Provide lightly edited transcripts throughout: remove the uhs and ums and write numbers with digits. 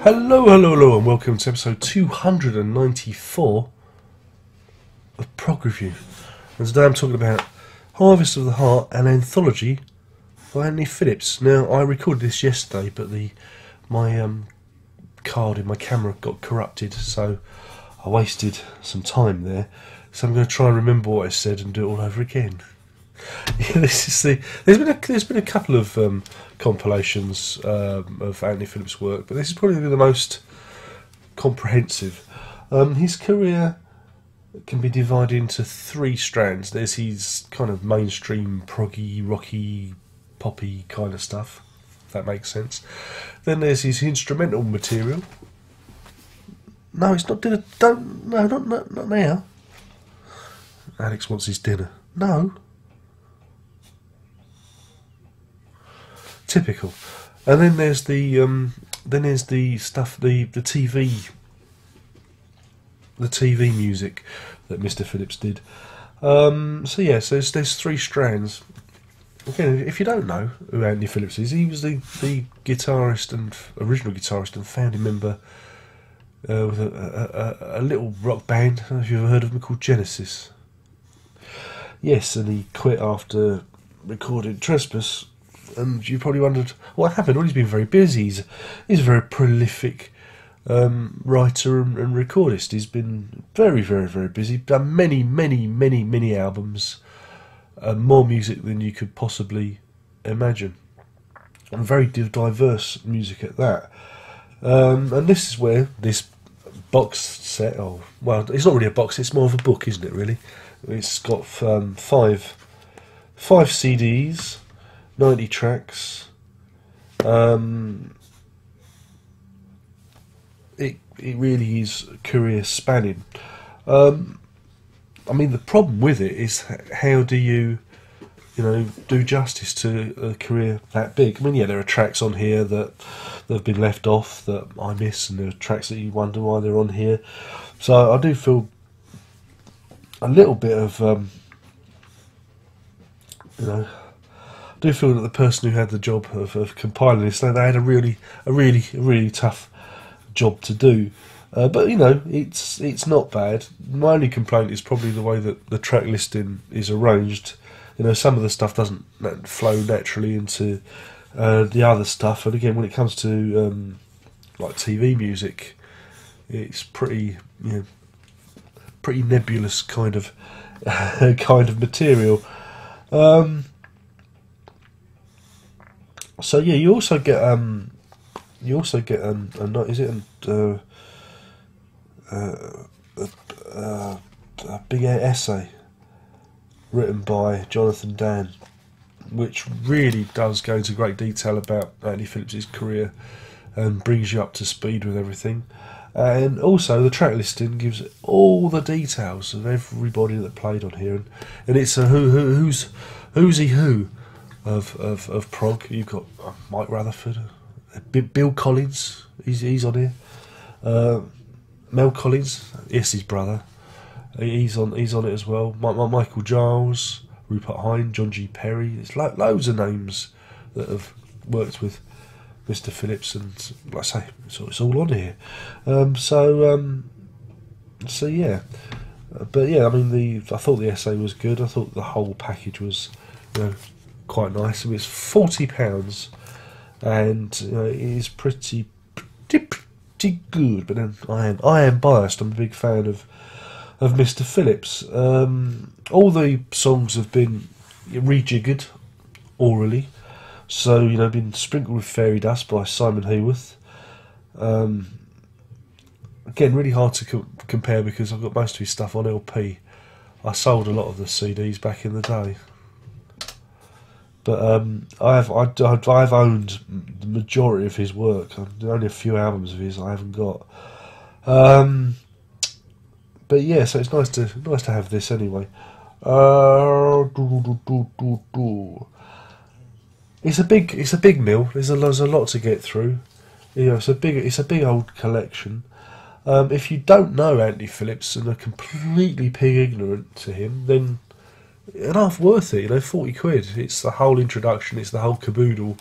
Hello, and welcome to episode 294 of Prog Review. And today I'm talking about Harvest of the Heart, an anthology by Anthony Phillips. Now, I recorded this yesterday, but my card in my camera got corrupted, so I wasted some time there. So I'm going to try and remember what I said and do it all over again. Yeah, there's been a couple of compilations of Anthony Phillips' work, but this is probably the most comprehensive. His career can be divided into three strands. There's his kind of mainstream proggy, rocky, poppy kind of stuff, if that makes sense. Then there's his instrumental material. No, it's not dinner. Not now. Alex wants his dinner. No. Typical. And then there's the stuff, the TV music that Mr. Phillips did. So there's three strands. Again, if you don't know who Anthony Phillips is, he was the guitarist and original guitarist and founding member with a little rock band. I don't know if you've ever heard of them, called Genesis. Yes, and he quit after recording Trespass. And you probably wondered what happened. Well, he's been very busy. He's a very prolific writer and recordist. He's been very, very, very busy. Done many albums, more music than you could possibly imagine, and very diverse music at that. And this is where this box set. Oh, well, it's not really a box. It's more of a book, isn't it? Really, it's got five CDs. 90 tracks. It really is career spanning. I mean, the problem with it is how do you do justice to a career that big? I mean, yeah, there are tracks on here that have been left off that I miss, and there are tracks that you wonder why they're on here. So I do feel a little bit of I do feel that the person who had the job of compiling this, they had a really tough job to do. But it's not bad. My only complaint is probably the way that the track listing is arranged. Some of the stuff doesn't flow naturally into the other stuff. And again, when it comes to like TV music, it's pretty nebulous kind of material. So yeah, you also get a big essay written by Jonathan Dan, which really does go into great detail about Anthony Phillips' career and brings you up to speed with everything. And also the track listing gives all the details of everybody that played on here, and it's a who's he who of prog. You've got Mike Rutherford, Bill Collins, he's on here. Mel Collins, yes, his brother, he's on it as well. Michael Giles, Rupert Hine, John G. Perry. There's loads of names that have worked with Mr. Phillips, and like I say, it's all on here. So yeah, but yeah, I mean, I thought the essay was good. I thought the whole package was, quite nice. I mean, it's £40, and it is pretty good. But then I am biased. I'm a big fan of Mr. Phillips. All the songs have been rejiggered orally, so been sprinkled with fairy dust by Simon Hayworth. Again, really hard to compare because I've got most of his stuff on LP. I sold a lot of the CDs back in the day. But I've owned the majority of his work. Only a few albums of his I haven't got. But yeah, so it's nice to have this anyway. It's a big mill. There's a lot to get through. It's a big old collection. If you don't know Anthony Phillips and are completely pig ignorant to him, then enough worth it, you know, 40 quid. It's the whole introduction, it's the whole caboodle,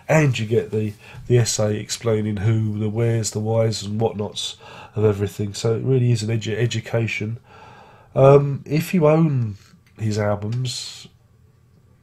and you get the essay explaining who, the wheres, the whys and whatnots of everything. So it really is an education. If you own his albums,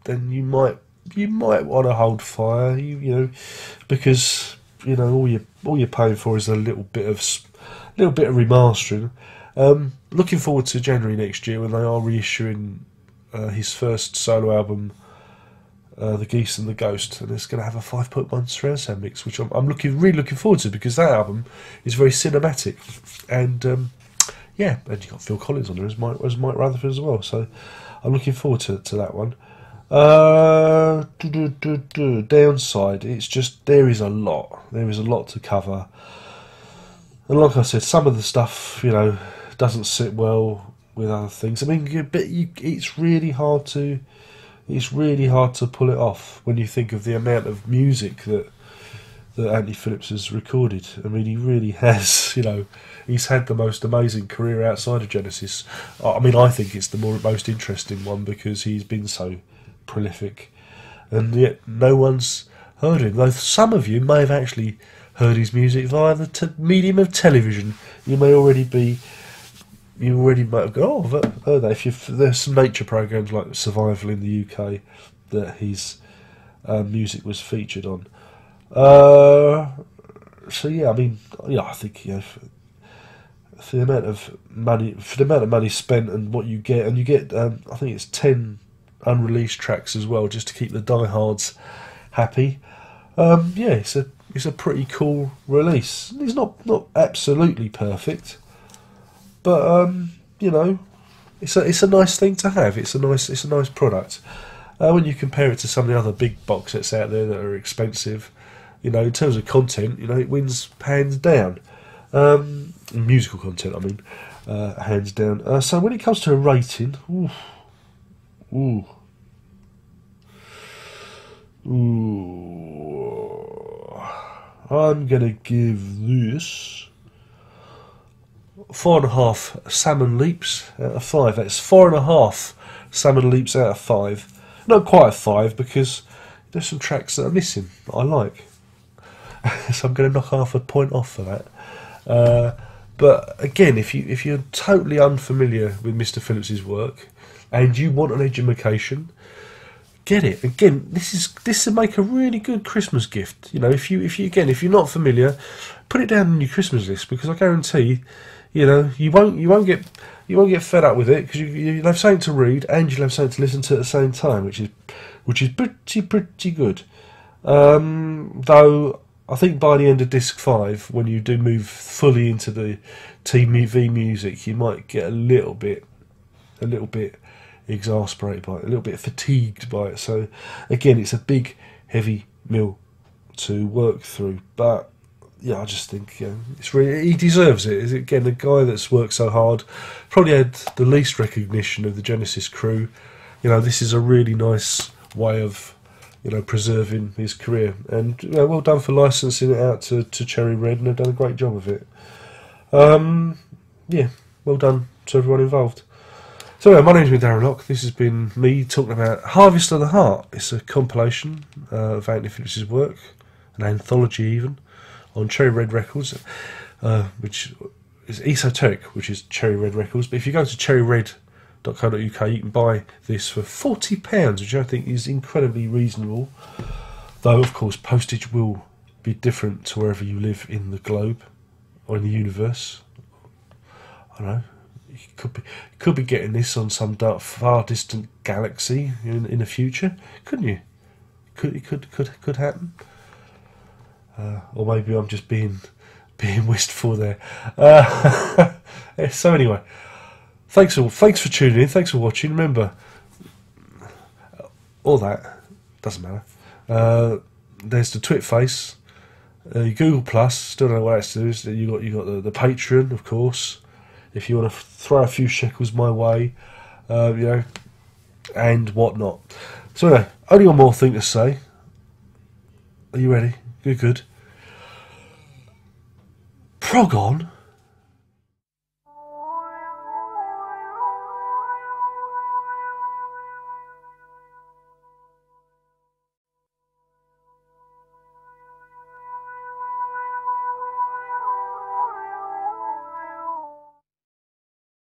then you might want to hold fire, you know, because you know all you're paying for is a little bit of remastering. Looking forward to January next year when they are reissuing his first solo album, The Geese and the Ghost, and it's going to have a 5.1 surround sound mix, which I'm really looking forward to, because that album is very cinematic, and yeah, and you got Phil Collins on there as Mike Rutherford as well, so I'm looking forward to that one. Downside, it's just there is a lot to cover, and like I said, some of the stuff, you know, doesn't sit well with other things. I mean, it's really hard to pull it off when you think of the amount of music that Anthony Phillips has recorded. I mean, he really has, you know, he's had the most amazing career outside of Genesis. I mean, I think it's the most interesting one because he's been so prolific, and yet no one's heard him. Though some of you may have actually heard his music via the medium of television. You might have gone, oh, I've heard that. There's some nature programs like Survival in the UK that his music was featured on. So yeah, I mean, yeah, I think, you know, for the amount of money spent and what you get, and you get, I think it's 10 unreleased tracks as well, just to keep the diehards happy. Yeah, it's a pretty cool release. It's not absolutely perfect, but you know, it's a nice thing to have. It's a nice product. When you compare it to some of the other big box sets out there that are expensive, you know, in terms of content, you know, it wins hands down. Musical content, I mean, hands down. So when it comes to a rating, I'm gonna give this 4.5 salmon leaps out of 5. That's 4.5 salmon leaps out of 5. Not quite a 5 because there's some tracks that are missing that I like. So I'm going to knock half a point off for that. But again, if you're totally unfamiliar with Mr. Phillips's work and you want an education, get it. Again, this would make a really good Christmas gift. You know, if you're not familiar, put it down on your Christmas list, because I guarantee, you know, you won't get fed up with it, because you'll have something to read and you'll have something to listen to at the same time, which is pretty good. Though I think by the end of disc 5, when you do move fully into the TV music, you might get a little bit exasperated by it, a little bit fatigued by it. So again, it's a big, heavy meal to work through, but yeah, I just think it's really, he deserves it. Again, the guy that's worked so hard, probably had the least recognition of the Genesis crew. You know, this is a really nice way of, you know, preserving his career, and you know, well done for licensing it out to Cherry Red, and they've done a great job of it. Yeah, well done to everyone involved. So my name's been Darren Locke. This has been me talking about Harvest of the Heart. It's a compilation of Anthony Phillips's work, an anthology even, on Cherry Red Records, which is Esoteric, which is Cherry Red Records. But if you go to cherryred.co.uk, you can buy this for £40, which I think is incredibly reasonable. Though, of course, postage will be different to wherever you live in the globe or in the universe. I don't know. You could be getting this on some dark, far distant galaxy in the future, couldn't you? Could happen. Or maybe I'm just being wistful there. So anyway, thanks for tuning in. Thanks for watching. Remember, all that doesn't matter. There's the Twit face, Google Plus. Still don't know what that's to do. You got the Patreon, of course. If you want to throw a few shekels my way, you know, and whatnot. So anyway, only one more thing to say. Are you ready? Good. Prog on.